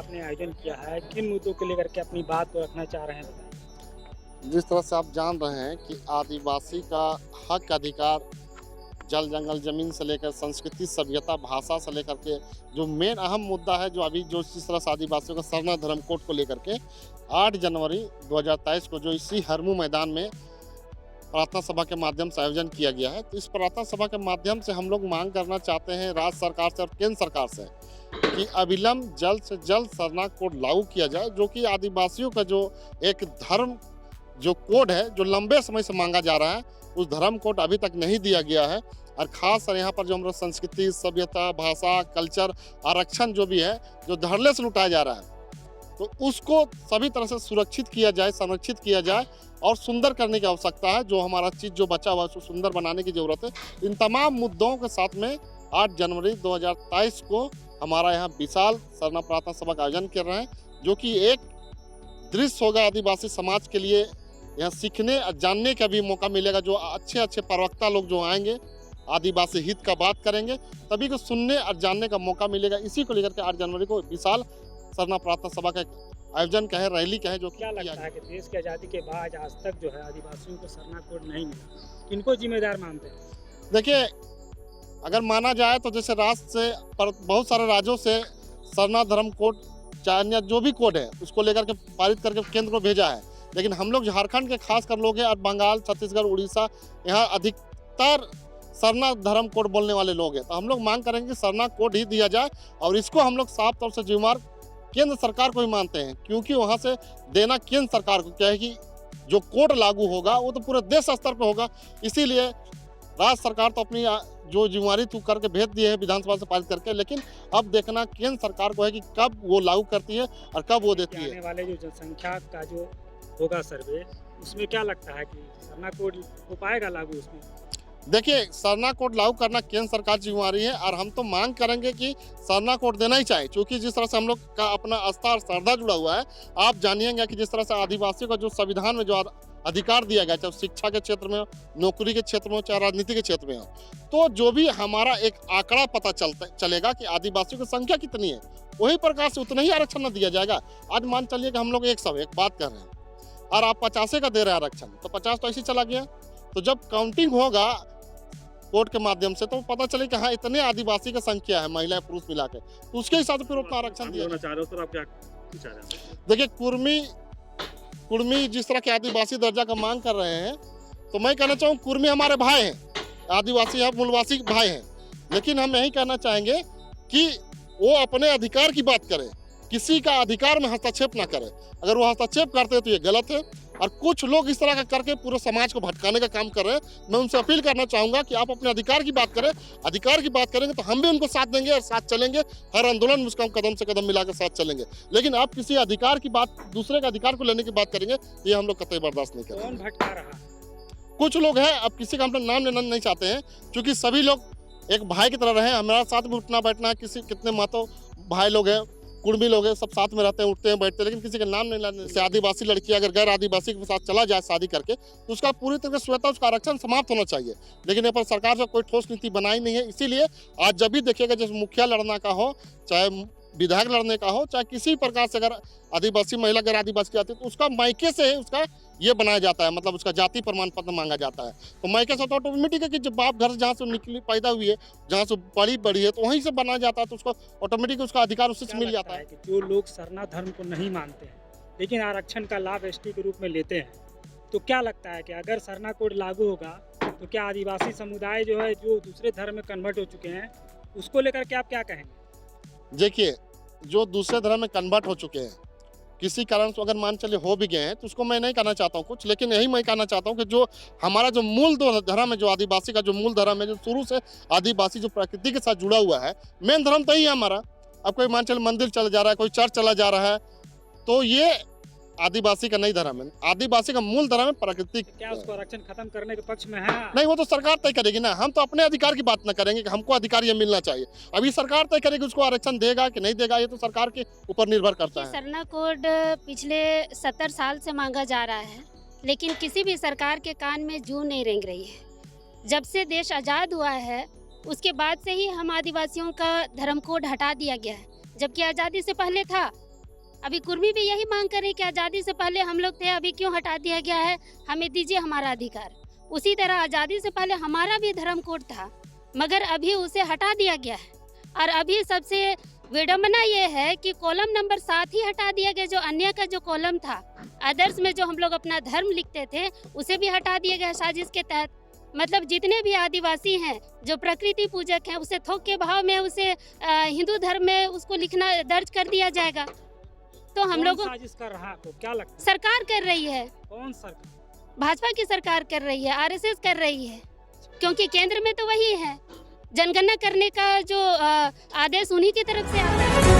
आपने आयोजन किया है, किन मुद्दों को लेकर के अपनी बात को रखना चाह रहे हैं बताइए? जिस तरह से आप जान रहे हैं कि आदिवासी का हक अधिकार जल जंगल ज़मीन से लेकर संस्कृति सभ्यता भाषा से लेकर के जो मेन अहम मुद्दा है जो अभी जो जिस तरह से आदिवासियों का सरना धर्म कोड को लेकर के 8 जनवरी 2023 को जो इसी हरमू मैदान में प्रार्थना सभा के माध्यम से आयोजन किया गया है। तो इस प्रार्थना सभा के माध्यम से हम लोग मांग करना चाहते हैं राज्य सरकार से और केंद्र सरकार से कि अविलंब जल्द से जल्द सरना कोड लागू किया जाए, जो कि आदिवासियों का जो एक धर्म जो कोड है जो लंबे समय से मांगा जा रहा है, उस धर्म कोड अभी तक नहीं दिया गया है। और खास कर यहाँ पर जो हमारा संस्कृति सभ्यता भाषा कल्चर आरक्षण जो भी है जो धड़ल्ले से लुटाया जा रहा है, तो उसको सभी तरह से सुरक्षित किया जाए, संरक्षित किया जाए और सुंदर करने की आवश्यकता है। जो हमारा चीज़ जो बचा हुआ है उसको सुंदर बनाने की ज़रूरत है। इन तमाम मुद्दों के साथ में 8 जनवरी 2023 को हमारा यहाँ विशाल सरना प्रार्थना सभा का आयोजन कर रहे हैं, जो कि एक दृश्य होगा आदिवासी समाज के लिए। यहाँ सीखने और जानने का भी मौका मिलेगा। जो अच्छे अच्छे प्रवक्ता लोग जो आएंगे आदिवासी हित का बात करेंगे, तभी को सुनने और जानने का मौका मिलेगा। इसी को लेकर के 8 जनवरी को विशाल सरना प्रार्थना सभा का आयोजन का है, रैली का है। जो क्या लगता है कि देश की आज़ादी के बाद आज तक जो है आदिवासियों को सरना कोड नहीं मिला, किनको जिम्मेदार मानते हैं? देखिए, अगर माना जाए तो जैसे राज्य से पर बहुत सारे राज्यों से सरना धर्म कोड चाहे अन्य जो भी कोड है उसको लेकर के पारित करके केंद्र को भेजा है, लेकिन हम लोग झारखंड के खास कर लोग हैं और बंगाल छत्तीसगढ़ उड़ीसा यहाँ अधिकतर सरना धर्म कोड बोलने वाले लोग हैं। तो हम लोग मांग करेंगे कि सरना कोड ही दिया जाए और इसको हम लोग साफ तौर से जिम्मेदार केंद्र सरकार को ही मानते हैं, क्योंकि वहाँ से देना केंद्र सरकार को क्या है कि जो कोड लागू होगा वो तो पूरे देश स्तर पर होगा। इसीलिए राज्य सरकार तो अपनी जो जिम्मेवारी तू करके भेज दिए है विधानसभा से पारित करके, लेकिन अब देखना केंद्र सरकार को है कि कब वो लागू करती है और कब वो देती है। आने वाले जो जनसंख्या का जो होगा सर्वे, उसमें क्या लगता है कि सरना कोड हो पाएगा लागू उसमें? देखिए, सरना कोड लागू करना केंद्र सरकार की जिम्मेवारी है और हम तो मांग करेंगे कि सरना कोड देना ही चाहिए, क्योंकि जिस तरह से हम लोग का अपना आस्था और श्रद्धा जुड़ा हुआ है। आप जानिएगा कि जिस तरह से आदिवासियों का जो संविधान में जो अधिकार दिया गया, चाहे शिक्षा के क्षेत्र में हो, नौकरी के क्षेत्र में हो, चाहे राजनीति के क्षेत्र में हो, तो जो भी हमारा एक आंकड़ा पता चलेगा कि आदिवासियों की संख्या कितनी है, वही प्रकार से उतना ही आरक्षण न दिया जाएगा। आज मान चलिए कि हम लोग एक बात कर रहे हैं और आप 50 का दे रहे हैं आरक्षण, तो 50 तो ऐसे चला गया। तो जब काउंटिंग होगा कोर्ट के माध्यम से तो पता चले कि हाँ इतने आदिवासी की संख्या है महिला पुरुष मिला के, तो उसके हिसाब से फिर उतना आरक्षण दिया जाए। देखिए, कुर्मी जिस तरह के आदिवासी दर्जा का मांग कर रहे हैं, तो मैं कहना चाहूँ कुर्मी हमारे भाई हैं, आदिवासी है मूलवासी भाई हैं, लेकिन हम यही कहना चाहेंगे कि वो अपने अधिकार की बात करें, किसी का अधिकार में हस्तक्षेप ना करे। अगर वो हस्तक्षेप करते हैं तो ये गलत है और कुछ लोग इस तरह का करके पूरे समाज को भटकाने का काम कर रहे हैं। मैं उनसे अपील करना चाहूँगा कि आप अपने अधिकार की बात करें। अधिकार की बात करेंगे तो हम भी उनको साथ देंगे और साथ चलेंगे, हर आंदोलन में उसका कदम से कदम मिलाकर साथ चलेंगे। लेकिन आप किसी अधिकार की बात, दूसरे का अधिकार को लेने की बात करेंगे, तो ये हम लोग कतई बर्दाश्त नहीं करेंगे। कौन भटका रहा? कुछ लोग हैं, अब किसी का हम नाम लेना नहीं चाहते हैं, क्योंकि सभी लोग एक भाई की तरह रहे। हमारा साथ में उठना बैठना है, कितने मातो भाई लोग हैं, कुर्मी लोग हैं, सब साथ में रहते हैं, उठते हैं बैठते हैं, लेकिन किसी का नाम नहीं लेने से आदिवासी लड़की अगर गैर आदिवासी के साथ चला जाए शादी करके, तो उसका पूरी तरह से स्वतः उसका आरक्षण समाप्त होना चाहिए। लेकिन यहाँ पर सरकार से कोई ठोस नीति बनाई नहीं है। इसीलिए आज जब भी देखिएगा, जैसे मुखिया लड़ना का हो, चाहे विधायक लड़ने का हो, चाहे किसी प्रकार से अगर आदिवासी महिला गैर आदिवासी की आती है, तो उसका मायके से उसका ये बनाया जाता है, मतलब उसका जाति प्रमाण पत्र मांगा जाता है। तो मायके से तो ऑटोमेटिक है कि जब बाप घर जहाँ से निकली पैदा हुई है, जहाँ से बड़ी बड़ी है, तो वहीं से बनाया जाता है, तो उसको ऑटोमेटिक उसका अधिकार उससे मिल जाता है। कि जो लोग सरना धर्म को नहीं मानते हैं लेकिन आरक्षण का लाभ एसटी के रूप में लेते हैं, तो क्या लगता है कि अगर सरना कोड लागू होगा तो क्या आदिवासी समुदाय जो है जो दूसरे धर्म में कन्वर्ट हो चुके हैं, उसको लेकर के आप क्या कहेंगे? देखिए, जो दूसरे धर्म में कन्वर्ट हो चुके हैं, किसी कारण से अगर मान चलिए हो भी गए हैं, तो उसको मैं नहीं कहना चाहता हूँ कुछ, लेकिन यही मैं कहना चाहता हूँ कि जो हमारा जो मूल धर्म है, जो आदिवासी का जो मूल धर्म है, जो शुरू से आदिवासी जो प्रकृति के साथ जुड़ा हुआ है, मेन धर्म तो ही है हमारा। अब कोई मान चलिए मंदिर चला जा रहा है, कोई चर्च चला जा रहा है, तो ये आदिवासी का नहीं धर्म है। आदिवासी का मूल धर्म है प्रकृति। क्या उसको आरक्षण खत्म करने के पक्ष में है? नहीं, वो तो सरकार तय करेगी ना। हम तो अपने अधिकार की बात ना करेंगे कि हमको अधिकार ये मिलना चाहिए। अभी सरकार तय करेगी उसको आरक्षण देगा कि नहीं देगा, ये तो सरकार के ऊपर निर्भर करता है। सरना कोड पिछले 70 साल से मांगा जा रहा है, लेकिन किसी भी सरकार के कान में जूं नहीं रेंग रही है। जब से देश आज़ाद हुआ है, उसके बाद से ही हम आदिवासियों का धर्म कोड हटा दिया गया है, जबकि आज़ादी से पहले था। अभी कुर्मी भी यही मांग कर रहे हैं कि आज़ादी से पहले हम लोग थे, अभी क्यों हटा दिया गया है, हमें दीजिए हमारा अधिकार। उसी तरह आज़ादी से पहले हमारा भी धर्म कोड था, मगर अभी उसे हटा दिया गया है। और अभी सबसे विडंबना ये है कि कॉलम नंबर 7 ही हटा दिया गया, जो अन्य का जो कॉलम था, अदर्स में जो हम लोग अपना धर्म लिखते थे उसे भी हटा दिया गया साजिश के तहत। मतलब जितने भी आदिवासी हैं जो प्रकृति पूजक हैं, उसे थोक के भाव में उसे हिंदू धर्म में उसको लिखना दर्ज कर दिया जाएगा। तो हम कौन लोग साजिश कर रहा है आपको क्या लगता है? सरकार कर रही है, कौन सरकार? भाजपा की सरकार कर रही है, आरएसएस कर रही है, क्योंकि केंद्र में तो वही है। जनगणना करने का जो आदेश उन्हीं की तरफ से आता है।